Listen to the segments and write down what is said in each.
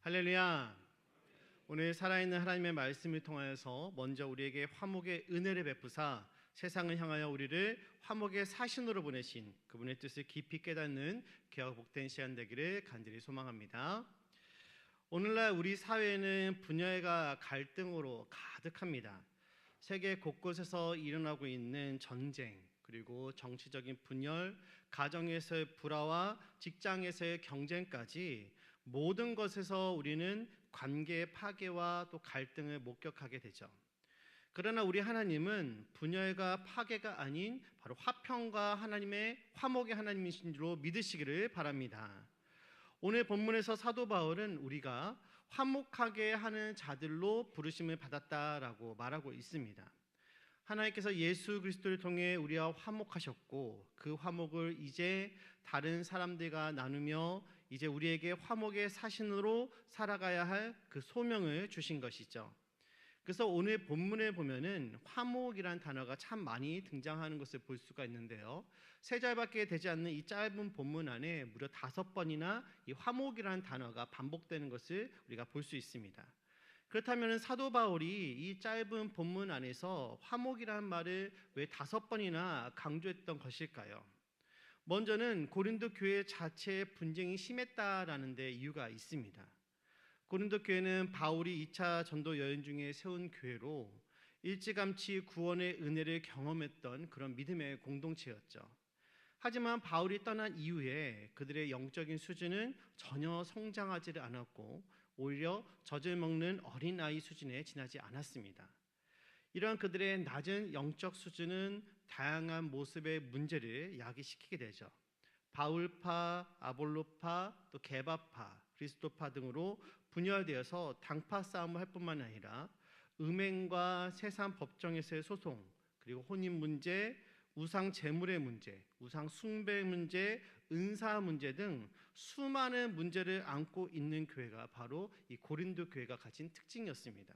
할렐루야. 오늘 살아있는 하나님의 말씀을 통하여서 먼저 우리에게 화목의 은혜를 베푸사 세상을 향하여 우리를 화목의 사신으로 보내신 그분의 뜻을 깊이 깨닫는 귀하고 복된 시간 되기를 간절히 소망합니다. 오늘날 우리 사회는 분열과 갈등으로 가득합니다. 세계 곳곳에서 일어나고 있는 전쟁, 그리고 정치적인 분열, 가정에서의 불화와 직장에서의 경쟁까지 모든 것에서 우리는 관계의 파괴와 또 갈등을 목격하게 되죠. 그러나 우리 하나님은 분열과 파괴가 아닌 바로 화평과 하나님의 화목의 하나님이신 줄로 믿으시기를 바랍니다. 오늘 본문에서 사도 바울은 우리가 화목하게 하는 자들로 부르심을 받았다라고 말하고 있습니다. 하나님께서 예수 그리스도를 통해 우리와 화목하셨고 그 화목을 이제 다른 사람들과 나누며 이제 우리에게 화목의 사신으로 살아가야 할 그 소명을 주신 것이죠. 그래서 오늘 본문에 보면은 화목이란 단어가 참 많이 등장하는 것을 볼 수가 있는데요. 세 절밖에 되지 않는 이 짧은 본문 안에 무려 5번이나 이 화목이라는 단어가 반복되는 것을 우리가 볼 수 있습니다. 그렇다면 사도 바울이 이 짧은 본문 안에서 화목이라는 말을 왜 5번이나 강조했던 것일까요? 먼저는 고린도 교회 자체의 분쟁이 심했다라는 데 이유가 있습니다. 고린도 교회는 바울이 2차 전도 여행 중에 세운 교회로 일찌감치 구원의 은혜를 경험했던 그런 믿음의 공동체였죠. 하지만 바울이 떠난 이후에 그들의 영적인 수준은 전혀 성장하지 않았고 오히려 젖을 먹는 어린아이 수준에 지나지 않았습니다. 이러한 그들의 낮은 영적 수준은 다양한 모습의 문제를 야기시키게 되죠. 바울파, 아볼로파, 또 게바파, 그리스도파 등으로 분열되어서 당파 싸움을 할 뿐만 아니라 음행과 세상 법정에서의 소송, 그리고 혼인 문제, 우상 제물의 문제, 우상 숭배 문제, 은사 문제 등 수많은 문제를 안고 있는 교회가 바로 이 고린도 교회가 가진 특징이었습니다.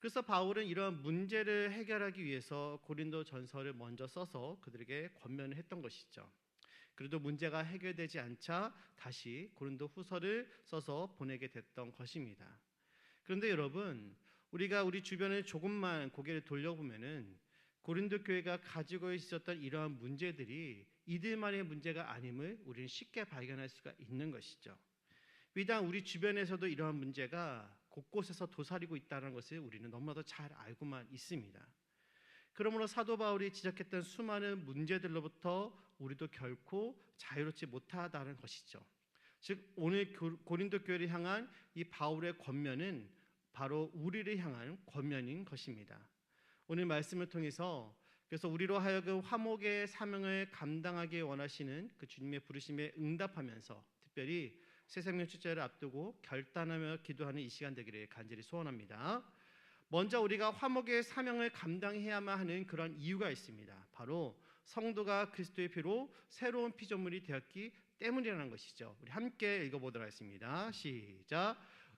그래서 바울은 이러한 문제를 해결하기 위해서 고린도 전서를 먼저 써서 그들에게 권면을 했던 것이죠. 그래도 문제가 해결되지 않자 다시 고린도 후서를 써서 보내게 됐던 것입니다. 그런데 여러분, 우리가 우리 주변에 조금만 고개를 돌려보면은 고린도 교회가 가지고 있었던 이러한 문제들이 이들만의 문제가 아님을 우리는 쉽게 발견할 수가 있는 것이죠. 비단 우리 주변에서도 이러한 문제가 곳곳에서 도사리고 있다는 것을 우리는 너무나도 잘 알고만 있습니다. 그러므로 사도 바울이 지적했던 수많은 문제들로부터 우리도 결코 자유롭지 못하다는 것이죠. 즉 오늘 고린도 교회를 향한 이 바울의 권면은 바로 우리를 향한 권면인 것입니다. 오늘 말씀을 통해서 그래서 우리로 하여금 화목의 사명을 감당하기 원하시는 그 주님의 부르심에 응답하면서 특별히 새생명 축제를 앞두고 결단하며 기도하는 이 시간 되기를 간절히 소원합니다. 먼저 우리가 화목의 사명을 감당해야만 하는 그런 이유가 있습니다. 바로 성도가 그리스도의 피로 새로운 피조물이 되었기 때문이라는 것이죠. 우리 함께 읽어보도록 하겠습니다. 시작.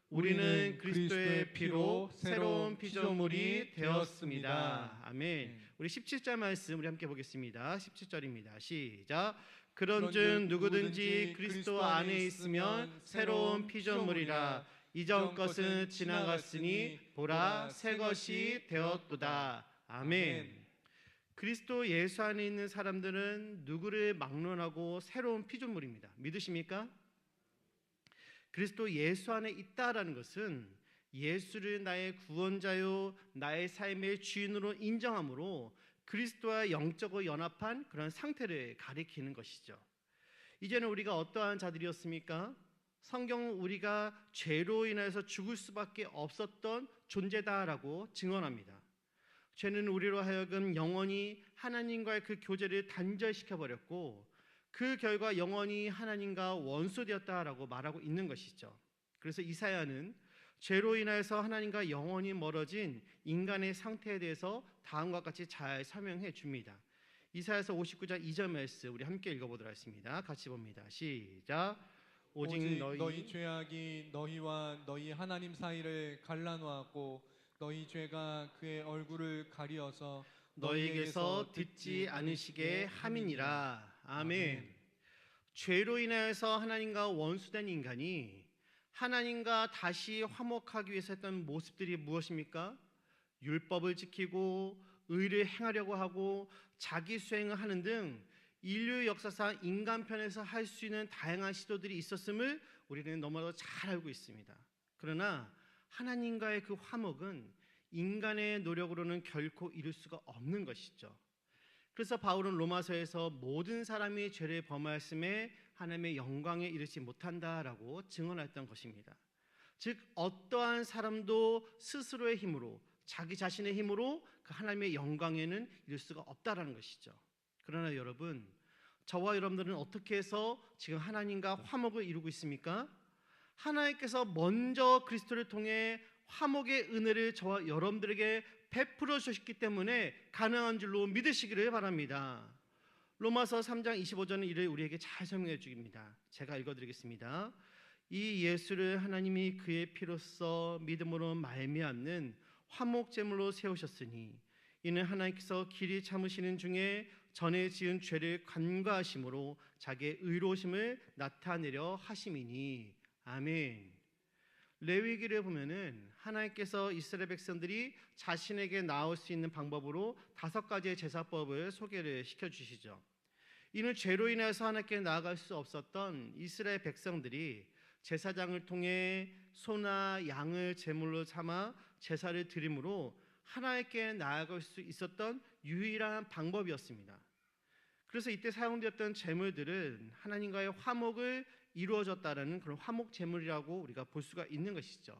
우리는 그리스도의 피로 새로운 피조물이 되었습니다. 아멘. 우리 17절 말씀 우리 함께 보겠습니다. 17절입니다. 시작. 그런즉 누구든지 그리스도 안에 있으면 새로운 피조물이라. 이전 것은 지나갔으니 보라 새 것이 되었도다. 아멘. 그리스도 예수 안에 있는 사람들은 누구를 막론하고 새로운 피조물입니다. 믿으십니까? 그리스도 예수 안에 있다라는 것은 예수를 나의 구원자요 나의 삶의 주인으로 인정함으로 그리스도와 영적으로 연합한 그런 상태를 가리키는 것이죠. 이제는 우리가 어떠한 자들이었습니까? 성경은 우리가 죄로 인해서 죽을 수밖에 없었던 존재다라고 증언합니다. 죄는 우리로 하여금 영원히 하나님과의 그 교제를 단절시켜버렸고 그 결과 영원히 하나님과 원수되었다라고 말하고 있는 것이죠. 그래서 이사야는 죄로 인해서 하나님과 영원히 멀어진 인간의 상태에 대해서 다음과 같이 잘 설명해 줍니다. 이사야서 59장 2절 말씀 우리 함께 읽어보도록 하겠습니다. 같이 봅니다. 시작. 오직 너희 죄악이 너희와 너희 하나님 사이를 갈라놓았고 너희 죄가 그의 얼굴을 가리어서 너희에게서 듣지 않으시게 함이니라. 아멘. 죄로 인하여서 하나님과 원수된 인간이 하나님과 다시 화목하기 위해서 했던 모습들이 무엇입니까? 율법을 지키고 의를 행하려고 하고 자기 수행을 하는 등 인류 역사상 인간편에서 할 수 있는 다양한 시도들이 있었음을 우리는 너무나도 잘 알고 있습니다. 그러나 하나님과의 그 화목은 인간의 노력으로는 결코 이룰 수가 없는 것이죠. 그래서 바울은 로마서에서 모든 사람이 죄를 범하였음에 하나님의 영광에 이르지 못한다라고 증언했던 것입니다. 즉 어떠한 사람도 스스로의 힘으로 자기 자신의 힘으로 그 하나님의 영광에는 이룰 수가 없다라는 것이죠. 그러나 여러분, 저와 여러분들은 어떻게 해서 지금 하나님과 화목을 이루고 있습니까? 하나님께서 먼저 그리스도를 통해 화목의 은혜를 저와 여러분들에게 베풀어 주셨기 때문에 가능한 줄로 믿으시기를 바랍니다. 로마서 3장 25절은 이를 우리에게 잘 설명해 주입니다. 제가 읽어드리겠습니다. 이 예수를 하나님이 그의 피로써 믿음으로 말미암는 화목 제물로 세우셨으니 이는 하나님께서 길이 참으시는 중에 전에 지은 죄를 간과하심으로 자기의 의로우심을 나타내려 하심이니. 아멘. 레위기를 보면은 하나님께서 이스라엘 백성들이 자신에게 나올 수 있는 방법으로 5가지의 제사법을 소개를 시켜주시죠. 이는 죄로 인해서 하나님께 나아갈 수 없었던 이스라엘 백성들이 제사장을 통해 소나 양을 제물로 삼아 제사를 드림으로 하나님께 나아갈 수 있었던 유일한 방법이었습니다. 그래서 이때 사용되었던 제물들은 하나님과의 화목을 이루어졌다라는 그런 화목 제물이라고 우리가 볼 수가 있는 것이죠.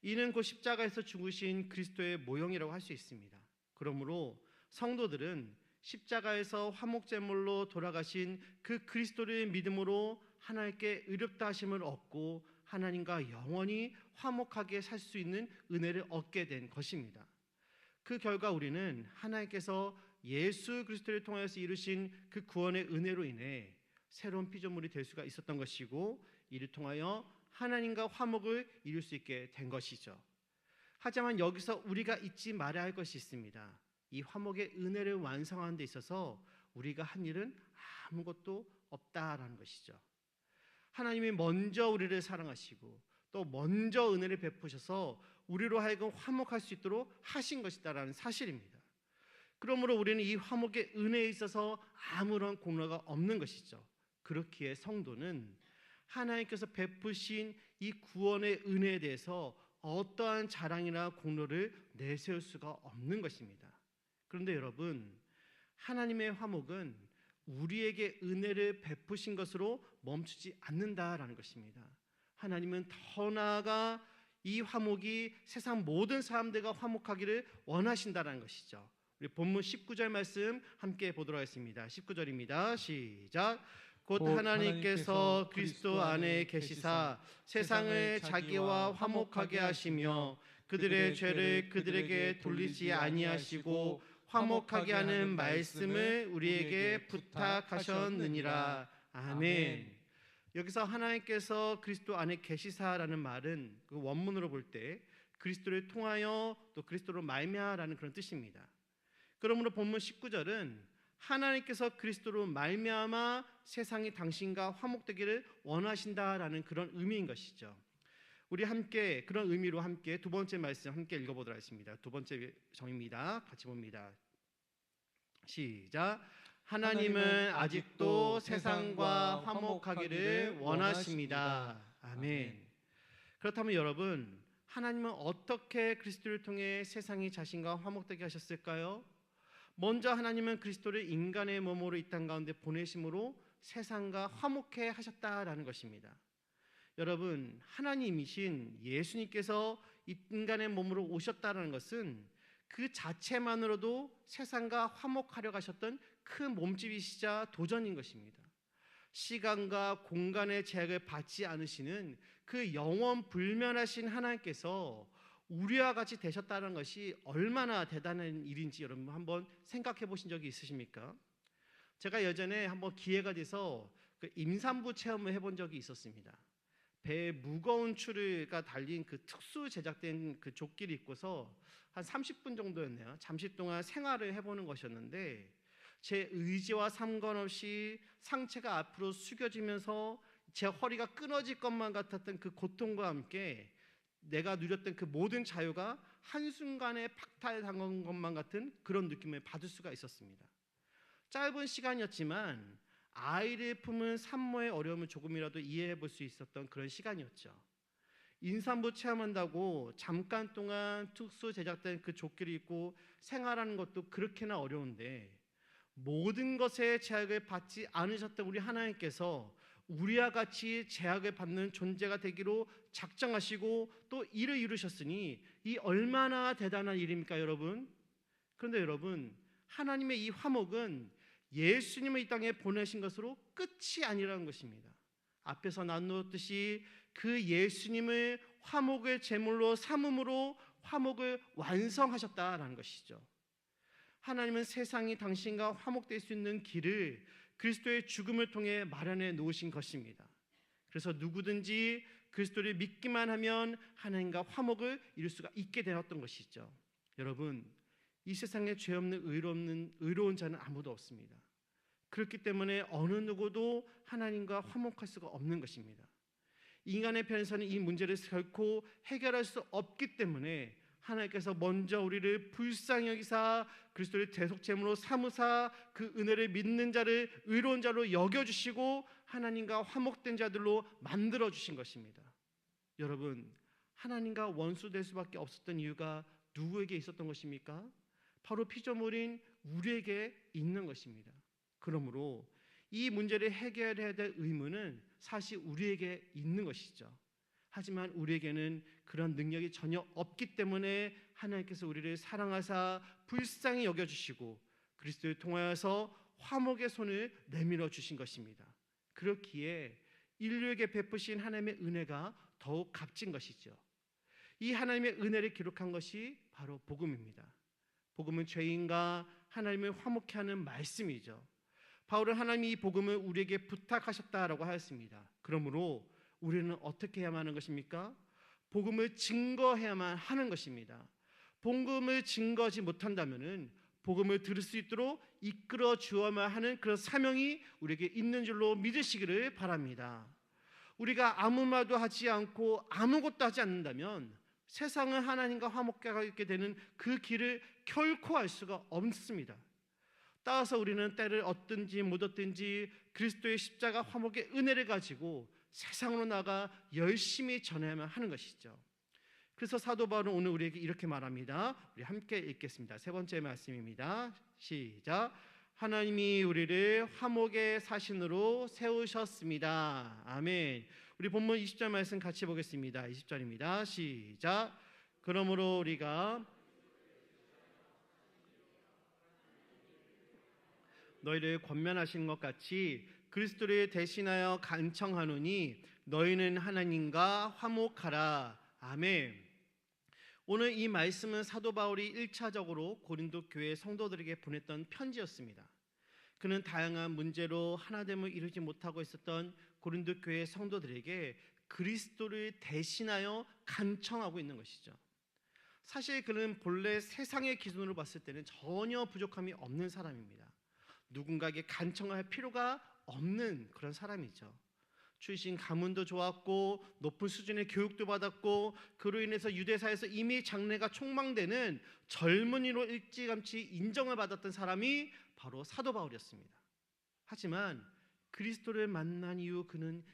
이는 곧 십자가에서 죽으신 그리스도의 모형이라고 할 수 있습니다. 그러므로 성도들은 십자가에서 화목 제물로 돌아가신 그 그리스도를 믿음으로 하나님께 의롭다 하심을 얻고 하나님과 영원히 화목하게 살 수 있는 은혜를 얻게 된 것입니다. 그 결과 우리는 하나님께서 예수 그리스도를 통해서 이루신 그 구원의 은혜로 인해 새로운 피조물이 될 수가 있었던 것이고 이를 통하여 하나님과 화목을 이룰 수 있게 된 것이죠. 하지만 여기서 우리가 잊지 말아야 할 것이 있습니다. 이 화목의 은혜를 완성하는 데 있어서 우리가 한 일은 아무것도 없다라는 것이죠. 하나님이 먼저 우리를 사랑하시고 또 먼저 은혜를 베푸셔서 우리로 하여금 화목할 수 있도록 하신 것이다라는 사실입니다. 그러므로 우리는 이 화목의 은혜에 있어서 아무런 공로가 없는 것이죠. 그렇기에 성도는 하나님께서 베푸신 이 구원의 은혜에 대해서 어떠한 자랑이나 공로를 내세울 수가 없는 것입니다. 그런데 여러분, 하나님의 화목은 우리에게 은혜를 베푸신 것으로 멈추지 않는다라는 것입니다. 하나님은 더 나아가 이 화목이 세상 모든 사람들과 화목하기를 원하신다라는 것이죠. 우리 본문 19절 말씀 함께 보도록 하겠습니다. 19절입니다. 시작. 곧 하나님께서 그리스도 안에 계시사 세상을 자기와 화목하게 하시며 그들의 죄를 그들에게 돌리지 아니하시고 화목하게 하는 말씀을 우리에게 부탁하셨느니라. 아멘. 여기서 하나님께서 그리스도 안에 계시사라는 말은 그 원문으로 볼 때 그리스도를 통하여 또 그리스도로 말미암아라는 그런 뜻입니다. 그러므로 본문 19절은 하나님께서 그리스도로 말미암아 세상이 당신과 화목되기를 원하신다라는 그런 의미인 것이죠. 우리 함께 그런 의미로 함께 두 번째 말씀 함께 읽어보도록 하겠습니다. 두 번째 정입니다. 같이 봅니다. 시작. 하나님은 아직도 세상과 화목하기를 원하십니다. 아멘. 그렇다면 여러분, 하나님은 어떻게 그리스도를 통해 세상이 자신과 화목되게 하셨을까요? 먼저 하나님은 그리스도를 인간의 몸으로 이 땅 가운데 보내심으로 세상과 화목해 하셨다라는 것입니다. 여러분, 하나님이신 예수님께서 인간의 몸으로 오셨다는 것은 그 자체만으로도 세상과 화목하려 하셨던 큰 몸집이시자 도전인 것입니다. 시간과 공간의 제약을 받지 않으시는 그 영원 불면하신 하나님께서 우리와 같이 되셨다는 것이 얼마나 대단한 일인지 여러분 한번 생각해 보신 적이 있으십니까? 제가 예전에 한번 기회가 돼서 그 임산부 체험을 해본 적이 있었습니다. 배에 무거운 추리가 달린 그 특수 제작된 그 조끼를 입고서 한 30분 정도였네요. 잠시 동안 생활을 해보는 것이었는데 제 의지와 상관없이 상체가 앞으로 숙여지면서 제 허리가 끊어질 것만 같았던 그 고통과 함께 내가 누렸던 그 모든 자유가 한순간에 박탈당한 것만 같은 그런 느낌을 받을 수가 있었습니다. 짧은 시간이었지만 아이를 품은 산모의 어려움을 조금이라도 이해해 볼 수 있었던 그런 시간이었죠. 임산부 체험한다고 잠깐 동안 특수 제작된 그 조끼를 입고 생활하는 것도 그렇게나 어려운데, 모든 것에 제약을 받지 않으셨던 우리 하나님께서 우리와 같이 제약을 받는 존재가 되기로 작정하시고 또 이를 이루셨으니 이 얼마나 대단한 일입니까, 여러분? 그런데 여러분, 하나님의 이 화목은 예수님을 이 땅에 보내신 것으로 끝이 아니라는 것입니다. 앞에서 나누었듯이 그 예수님을 화목의 제물로 삼음으로 화목을 완성하셨다라는 것이죠. 하나님은 세상이 당신과 화목될 수 있는 길을 그리스도의 죽음을 통해 마련해 놓으신 것입니다. 그래서 누구든지 그리스도를 믿기만 하면 하나님과 화목을 이룰 수가 있게 되었던 것이죠. 여러분, 이 세상에 죄 없는 의로운 자는 아무도 없습니다. 그렇기 때문에 어느 누구도 하나님과 화목할 수가 없는 것입니다. 인간의 편에서는 이 문제를 결코 해결할 수 없기 때문에 하나님께서 먼저 우리를 불쌍히 여기사 그리스도를 대속제물로 삼으사 그 은혜를 믿는 자를 의로운 자로 여겨주시고 하나님과 화목된 자들로 만들어주신 것입니다. 여러분, 하나님과 원수될 수밖에 없었던 이유가 누구에게 있었던 것입니까? 바로 피조물인 우리에게 있는 것입니다. 그러므로 이 문제를 해결해야 될 의무는 사실 우리에게 있는 것이죠. 하지만 우리에게는 그런 능력이 전혀 없기 때문에 하나님께서 우리를 사랑하사 불쌍히 여겨주시고 그리스도를 통하여서 화목의 손을 내밀어 주신 것입니다. 그렇기에 인류에게 베푸신 하나님의 은혜가 더욱 값진 것이죠. 이 하나님의 은혜를 기록한 것이 바로 복음입니다. 복음은 죄인과 하나님을 화목케 하는 말씀이죠. 바울은 하나님이 이 복음을 우리에게 부탁하셨다라고 하였습니다. 그러므로 우리는 어떻게 해야만 하는 것입니까? 복음을 증거해야만 하는 것입니다. 복음을 증거하지 못한다면은 복음을 들을 수 있도록 이끌어 주어야만 하는 그런 사명이 우리에게 있는 줄로 믿으시기를 바랍니다. 우리가 아무 말도 하지 않고 아무것도 하지 않는다면 세상은 하나님과 화목하게 되는 그 길을 결코 알 수가 없습니다. 따라서 우리는 때를 얻든지 못 얻든지 그리스도의 십자가 화목의 은혜를 가지고 세상으로 나가 열심히 전해야만 하는 것이죠. 그래서 사도 바울은 오늘 우리에게 이렇게 말합니다. 우리 함께 읽겠습니다. 세 번째 말씀입니다. 시작. 하나님이 우리를 화목의 사신으로 세우셨습니다. 아멘. 우리 본문 20절 말씀 같이 보겠습니다. 20절입니다. 시작. 그러므로 우리가 너희를 권면하신 것 같이 그리스도를 대신하여 간청하노니 너희는 하나님과 화목하라. 아멘. 오늘 이 말씀은 사도 바울이 1차적으로 고린도 교회 성도들에게 보냈던 편지였습니다. 그는 다양한 문제로 하나됨을 이루지 못하고 있었던 고린도 교회 성도들에게 그리스도를 대신하여 간청하고 있는 것이죠. 사실 그는 본래 세상의 기준으로 봤을 때는 전혀 부족함이 없는 사람입니다. 누군가에게 간청할 필요가 없는 그런 사람이죠. 출신 가문도 좋았고 높은 수준의 교육도 받았고 그로 인해서 유대사에서 이미 장래가 촉망되는 젊은이로 일찌감치 인정을 받았던 사람이 바로 사도 바울이었습니다. 하지만 그리스도를 만난 이후 그는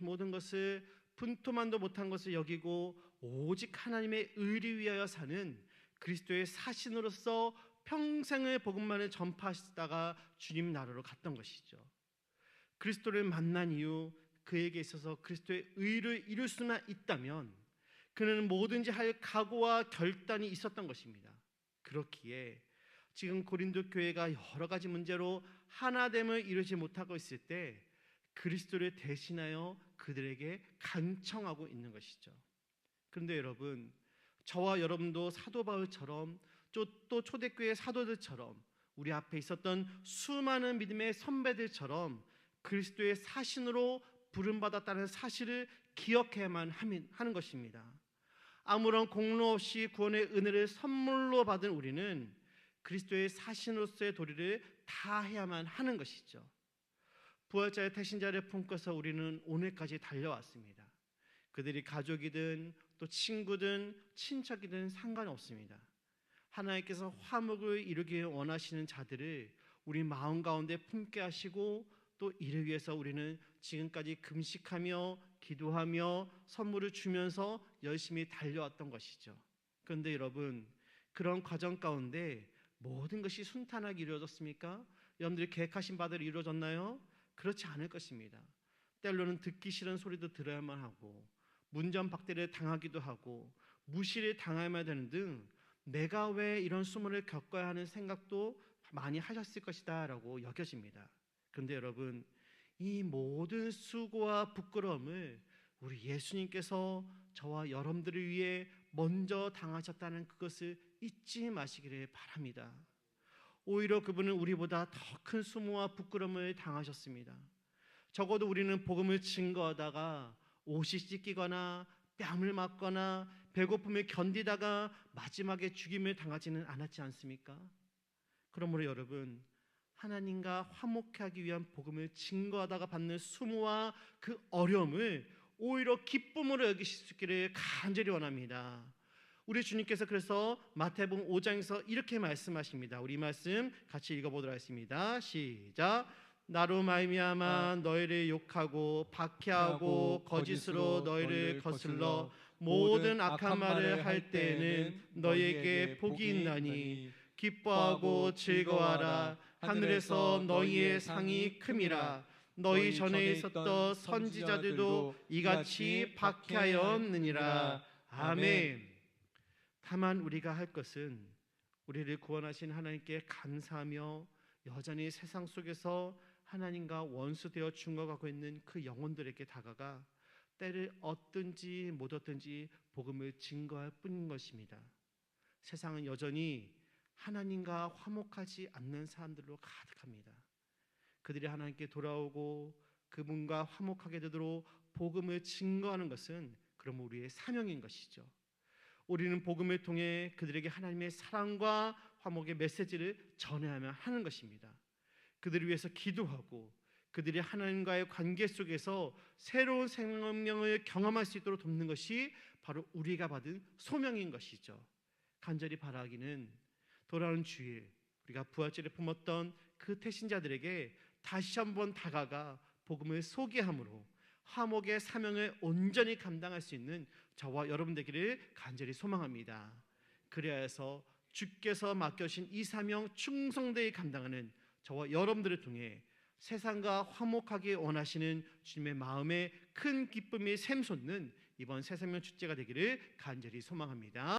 이 모든 것을 분토만도 못한 것을 여기고 오직 하나님의 의를 위하여 사는 그리스도의 사신으로서 평생을 복음만을 전파하시다가 주님 나라로 갔던 것이죠. 그리스도를 만난 이후 그에게 있어서 그리스도의 의를 이룰 수만 있다면 그는 뭐든지 할 각오와 결단이 있었던 것입니다. 그렇기에 지금 고린도 교회가 여러 가지 문제로 하나됨을 이루지 못하고 있을 때 그리스도를 대신하여 그들에게 간청하고 있는 것이죠. 그런데 여러분, 저와 여러분도 사도 바울처럼 또 초대교회 사도들처럼 우리 앞에 있었던 수많은 믿음의 선배들처럼 그리스도의 사신으로 부름받았다는 사실을 기억해야만 하는 것입니다. 아무런 공로 없이 구원의 은혜를 선물로 받은 우리는 그리스도의 사신으로서의 도리를 다 해야만 하는 것이죠. 부활자의 태신자를 품고서 우리는 오늘까지 달려왔습니다. 그들이 가족이든 또 친구든 친척이든 상관없습니다. 하나님께서 화목을 이루기 원하시는 자들을 우리 마음 가운데 품게 하시고 또 이를 위해서 우리는 지금까지 금식하며 기도하며 선물을 주면서 열심히 달려왔던 것이죠. 그런데 여러분, 그런 과정 가운데 모든 것이 순탄하게 이루어졌습니까? 여러분들이 계획하신 바대로 이루어졌나요? 그렇지 않을 것입니다. 때로는 듣기 싫은 소리도 들어야만 하고 문전박대를 당하기도 하고 무시를 당해야만 되는 등 내가 왜 이런 수모를 겪어야 하는 생각도 많이 하셨을 것이다 라고 여겨집니다. 그런데 여러분, 이 모든 수고와 부끄러움을 우리 예수님께서 저와 여러분들을 위해 먼저 당하셨다는 그것을 잊지 마시기를 바랍니다. 오히려 그분은 우리보다 더 큰 수모와 부끄러움을 당하셨습니다. 적어도 우리는 복음을 증거하다가 옷이 찢기거나 뺨을 맞거나 배고픔을 견디다가 마지막에 죽임을 당하지는 않았지 않습니까? 그러므로 여러분, 하나님과 화목하기 위한 복음을 증거하다가 받는 수모와 그 어려움을 오히려 기쁨으로 여기실 수 있기를 간절히 원합니다. 우리 주님께서 그래서 마태복음 5장에서 이렇게 말씀하십니다. 우리 말씀 같이 읽어보도록 하겠습니다. 시작. 나로 말미암아 너희를 욕하고 박해하고 거짓으로 너희를 거슬러 모든 악한 말을 할 때에는 너희에게 복이 있나니 기뻐하고 즐거워하라. 하늘에서 너희의 상이 큼이라. 너희 전에 있었던 선지자들도 이같이 박해하였느니라. 아멘. 다만 우리가 할 것은 우리를 구원하신 하나님께 감사하며 여전히 세상 속에서 하나님과 원수되어 죽어가고 있는 그 영혼들에게 다가가 때를 얻든지 못 얻든지 복음을 증거할 뿐인 것입니다. 세상은 여전히 하나님과 화목하지 않는 사람들로 가득합니다. 그들이 하나님께 돌아오고 그분과 화목하게 되도록 복음을 증거하는 것은 그럼 우리의 사명인 것이죠. 우리는 복음을 통해 그들에게 하나님의 사랑과 화목의 메시지를 전해야만 하는 것입니다. 그들을 위해서 기도하고 그들이 하나님과의 관계 속에서 새로운 생명을 경험할 수 있도록 돕는 것이 바로 우리가 받은 소명인 것이죠. 간절히 바라기는 돌아오는 주일 우리가 부활절에 품었던 그 태신자들에게 다시 한번 다가가 복음을 소개함으로 화목의 사명을 온전히 감당할 수 있는 저와 여러분 되기를 간절히 소망합니다. 그래야 해서 주께서 맡겨주신 이 사명 충성되이 감당하는 저와 여러분들을 통해 세상과 화목하게 원하시는 주님의 마음에 큰 기쁨이 샘솟는 이번 새생명 축제가 되기를 간절히 소망합니다.